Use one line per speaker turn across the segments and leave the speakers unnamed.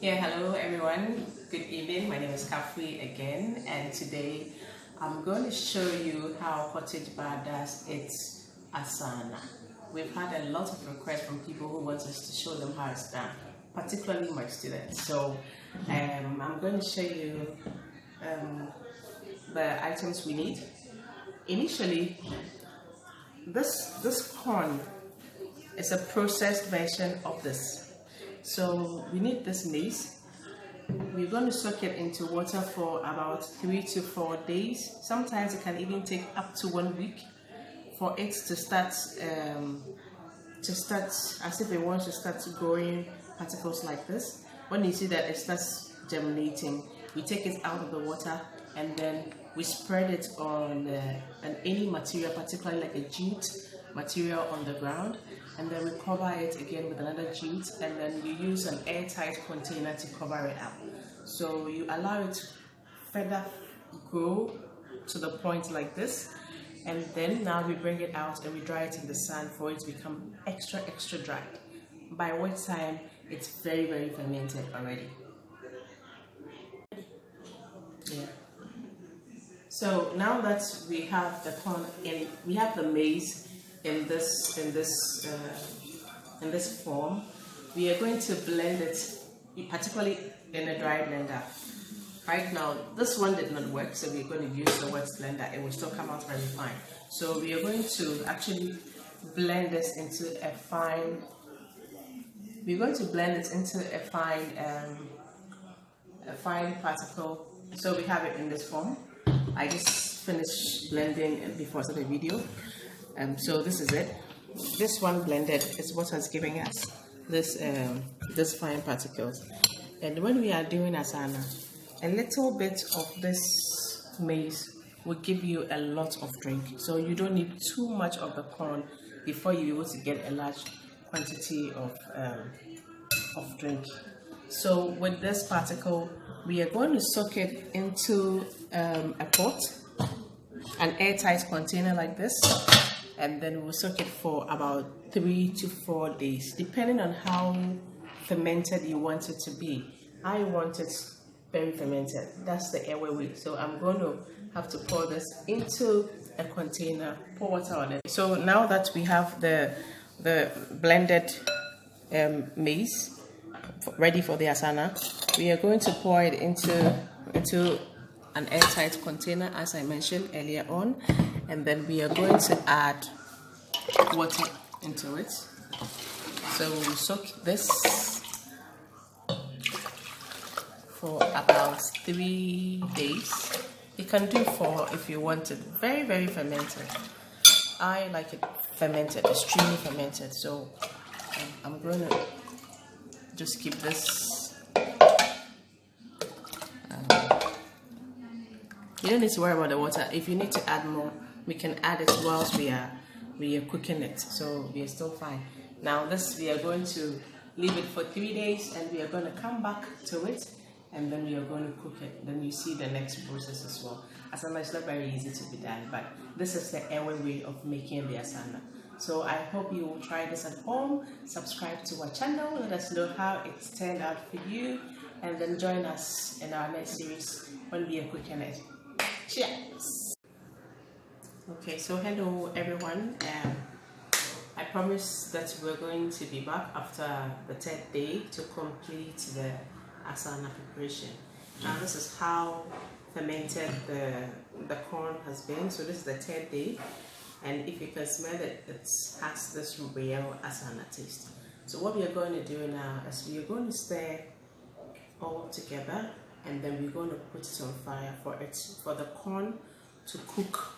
Yeah, hello everyone. Good evening. My name is Kafri again, and today I'm going to show you how Cottage Bar does its Asana. We've had a lot of requests from people who want us to show them how it's done, particularly my students. So I'm going to show you the items we need. Initially, this corn is a processed version of this. So we need this maize. We're going to soak it into water for about 3 to 4 days. Sometimes it can even take up to 1 week for it to start as if it wants to start growing particles like this. When you see that it starts germinating, we take it out of the water and then we spread it on any material, particularly like a jute material on the ground, and then we cover it again with another jute, and then you use an airtight container to cover it up. So you allow it to further grow to the point like this, and then now we bring it out and we dry it in the sun for it to become extra dry, by which time it's very fermented already. Yeah. So now that we have the corn in, we have the maize in this form, we are going to blend it, particularly in a dry blender. Right now, this one did not work, so we're going to use the wet blender. It will still come out very fine. So we are going to actually blend this into a fine. We're going to blend it into a fine particle. So we have it in this form. I just finished blending before I started the video. So this is it. This one blended is what is giving us this fine particles. And when we are doing Asana, a little bit of this maize will give you a lot of drink. So you don't need too much of the corn before you're able to get a large quantity of drink. So with this particle, we are going to soak it into a pot, an airtight container like this, and then we'll soak it for about 3 to 4 days, depending on how fermented you want it to be. I want it very fermented. That's the airway way. So I'm going to have to pour this into a container, pour water on it. So now that we have the blended maize ready for the Asana, we are going to pour it into an airtight container, as I mentioned earlier on, and then we are going to add water into it. So we'll soak this for about 3 days. You can do 4 if you want it very fermented. I like it fermented, extremely fermented. So I'm going to just keep this. You don't need to worry about the water. If you need to add more, we can add it whilst we are cooking it. So we are still fine. Now this, we are going to leave it for 3 days, and we are going to come back to it, and then we are going to cook it. Then you see the next process as well. Asana is not very easy to be done, but this is the airway way of making the Asana. So I hope you will try this at home. Subscribe to our channel. Let us know how it's turned out for you, and then join us in our next series when we are cooking it. Cheers! Okay, so hello everyone. I promised that we're going to be back after the 3rd day to complete the Asana preparation. Now this is how fermented the corn has been. So this is the 3rd day, and if you can smell it, it has this real Asana taste. So what we are going to do now is we are going to stir all together, and then we're going to put it on fire for the corn to cook.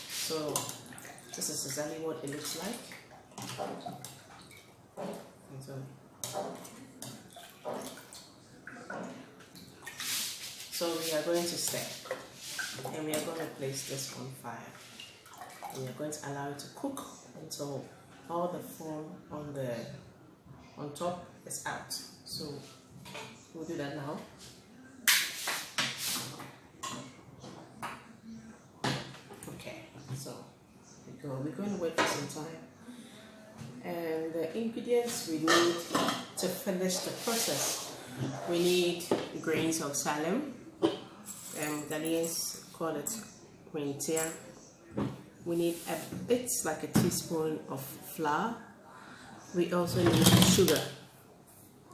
So this is exactly what it looks like. So we are going to stir, and we are going to place this on fire. We are going to allow it to cook until all the foam on top is out. So we'll do that now. Okay, so we're going to wait for some time. And the ingredients we need to finish the process. We need grains of Salem, Ghanaians call it Quintia. We need a bit like a teaspoon of flour. We also need sugar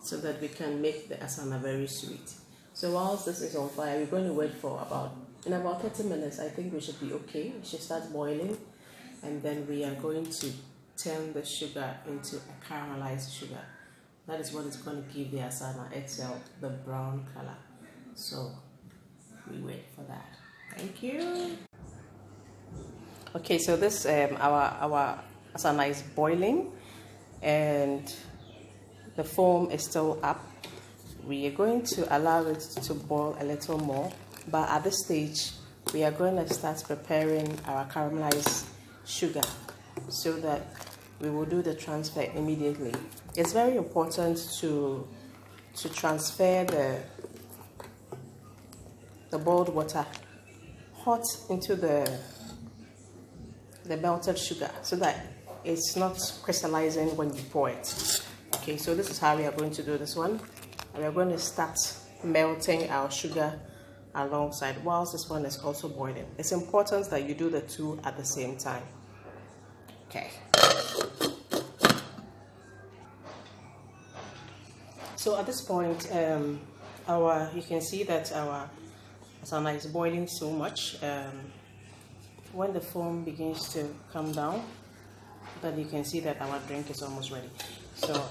so that we can make the Asana very sweet. So whilst this is on fire, we're going to wait for in about 30 minutes. I think we should be okay. It should start boiling, and then we are going to turn the sugar into a caramelized sugar. That is what is going to give the Asana itself the brown color. So we wait for that. Thank you. Okay, so this our Asana is boiling and the foam is still up. We are going to allow it to boil a little more, but at this stage we are going to start preparing our caramelized sugar so that we will do the transfer immediately. It's very important to transfer the boiled water hot into the melted sugar so that it's not crystallizing when you pour it. Okay, so this is how we are going to do this one. And we are going to start melting our sugar alongside whilst this one is also boiling. It's important that you do the two at the same time. Okay. So at this point, you can see that our Asana is boiling so much. When the foam begins to come down, then you can see that our drink is almost ready. So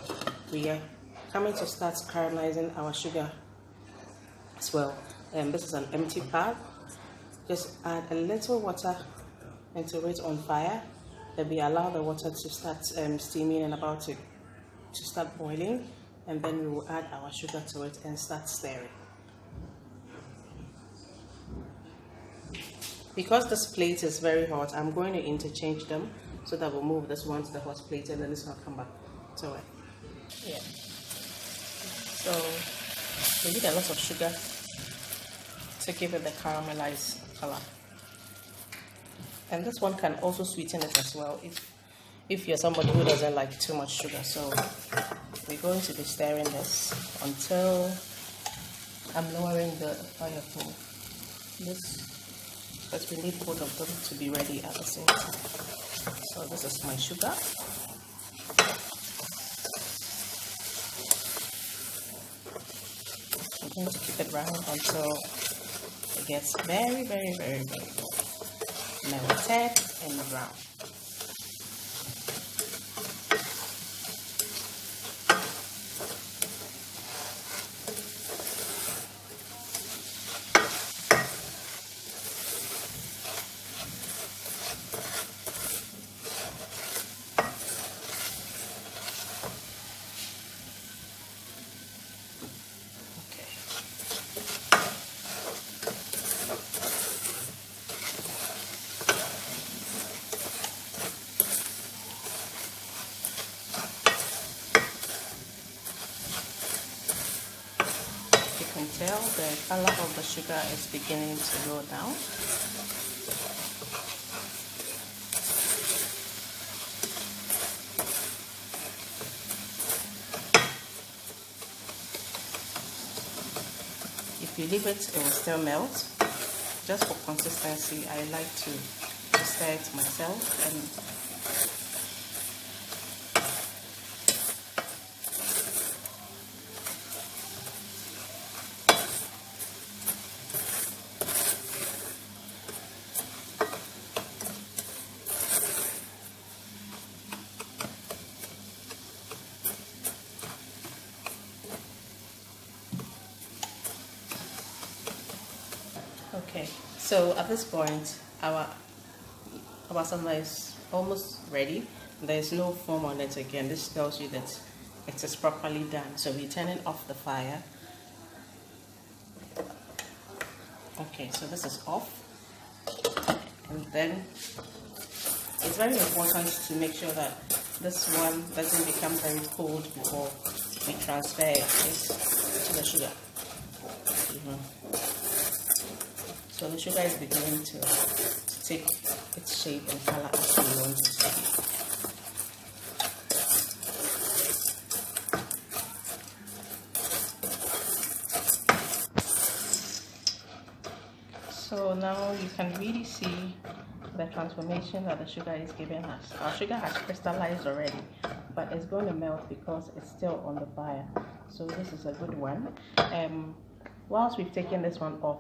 we are coming to start caramelizing our sugar as well. This is an empty pot. Just add a little water into it on fire. Then we allow the water to start steaming and about to start boiling, and then we will add our sugar to it and start stirring. Because this plate is very hot, I'm going to interchange them so that we'll move this one to the hot plate and then this one will come back to it. Yeah. So we need a lot of sugar to give it the caramelized color. And this one can also sweeten it as well if you're somebody who doesn't like too much sugar. So we're going to be stirring this until I'm lowering the fire for this, because we need both of them to be ready at the same time. So this is my sugar. I'm going to keep it round until it gets very, very, very, very melted and brown. Tell the color of the sugar is beginning to go down. If you leave it, it will still melt. Just for consistency, I like to stir it myself and okay, so at this point, our Asana is almost ready. There is no foam on it again. This tells you that it is properly done. So we're turning off the fire. Okay, so this is off. And then it's very important to make sure that this one doesn't become very cold before we transfer it to the sugar. So the sugar is beginning to take its shape and color as we want it to be. So now you can really see the transformation that the sugar is giving us. Our sugar has crystallized already, but it's going to melt because it's still on the fire. So this is a good one. Whilst we've taken this one off,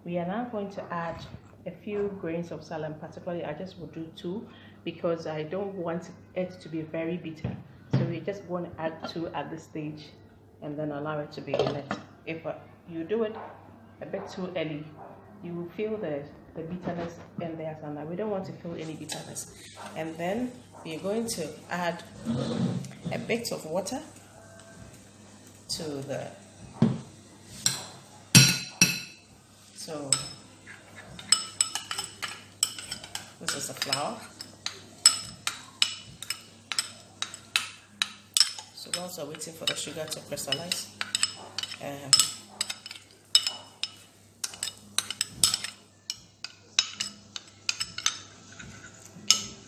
we are now going to add a few grains of salt, and particularly I just will do 2 because I don't want it to be very bitter. So we just want to add 2 at this stage and then allow it to be in it. If you do it a bit too early, you will feel the bitterness in the asana. We don't want to feel any bitterness. And then we're going to add a bit of water to the, so this is the flour. So whilst we're waiting for the sugar to crystallize,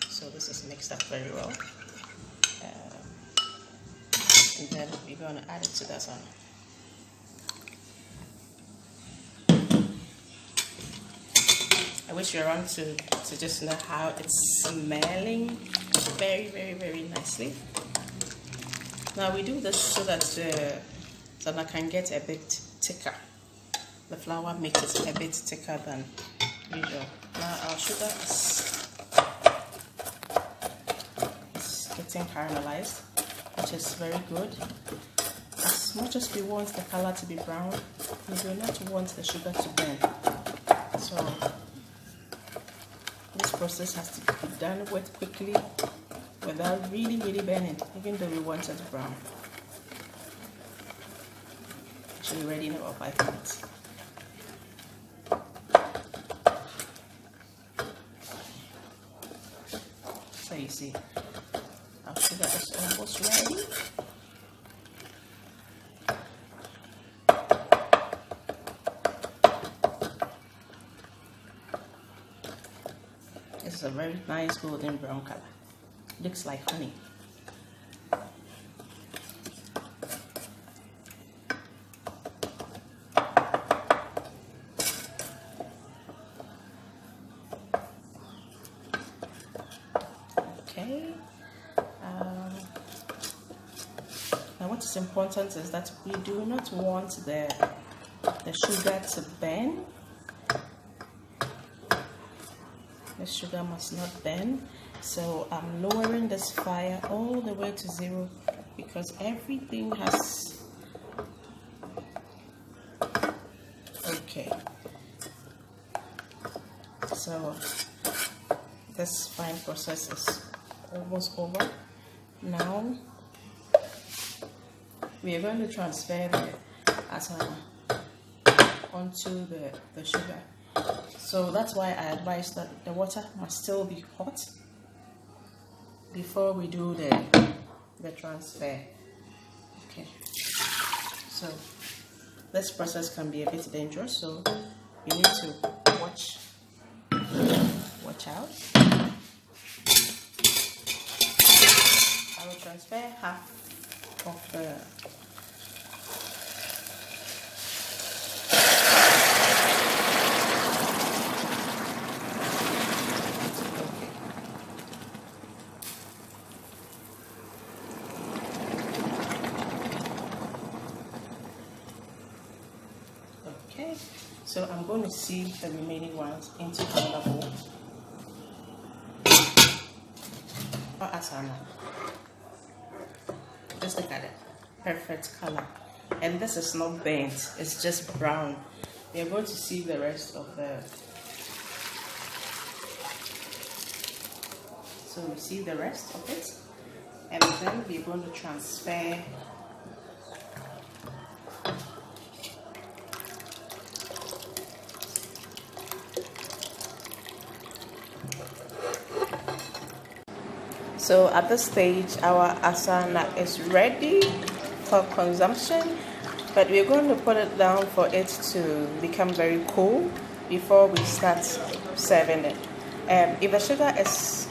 so this is mixed up very well, and then we're going to add it to the asana. I wish you were around to just know how it's smelling very, very, very nicely. Now we do this so that the asana can get a bit thicker. The flour makes it a bit thicker than usual. Now our sugar is getting caramelized, which is very good. As much as we want the color to be brown, we do not want the sugar to burn. So this process has to be done with quickly without really burning, even though we want it brown. Actually ready in about 5 minutes. So you see, our sugar is almost ready. This is a very nice golden brown color. Looks like honey. Okay. Now what is important is that we do not want the sugar to burn. The sugar must not burn. So I'm lowering this fire all the way to 0 because everything has, okay, so this frying process is almost over. Now we are going to transfer the asana onto the sugar. So that's why I advise that the water must still be hot before we do the transfer. Okay, so this process can be a bit dangerous, so you need to watch out. I will transfer half of the so I'm going to sieve the remaining ones into another bowl. Or asana. Just look at it. Perfect color. And this is not burnt, it's just brown. We are going to sieve the rest of the. So we sieve the rest of it, and then we're going to transfer So at this stage, our asana is ready for consumption, but we're going to put it down for it to become very cool before we start serving it. If the sugar is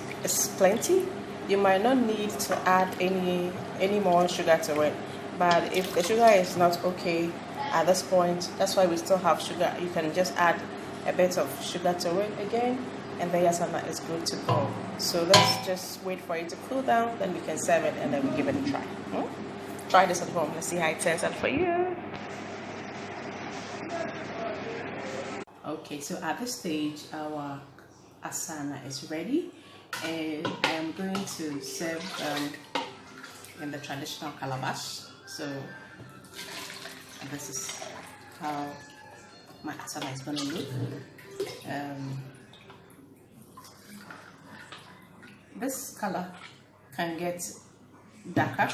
plenty, you might not need to add any more sugar to it. But if the sugar is not okay at this point, that's why we still have sugar. You can just add a bit of sugar to it again, and the asana is good to go. So let's just wait for it to cool down, then we can serve it and then we give it a try. Try this at home. Let's see how it turns out for you. Okay, so at this stage our asana is ready, and I am going to serve in the traditional calabash. So this is how my asana is going to look. This color can get darker.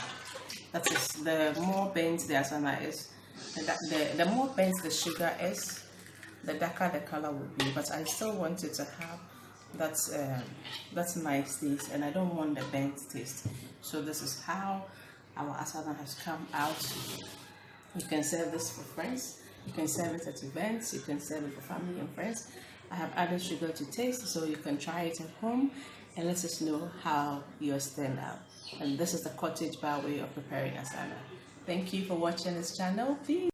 That is, the more burnt the asana is, the more burnt the sugar is, the darker the color will be. But I still want it to have that nice taste, and I don't want the burnt taste. So this is how our asana has come out. You can serve this for friends, you can serve it at events, you can serve it for family and friends. I have added sugar to taste, so you can try it at home and let us know how yours turned out. And this is the cottage bar way of preparing asana. Thank you for watching this channel. Peace.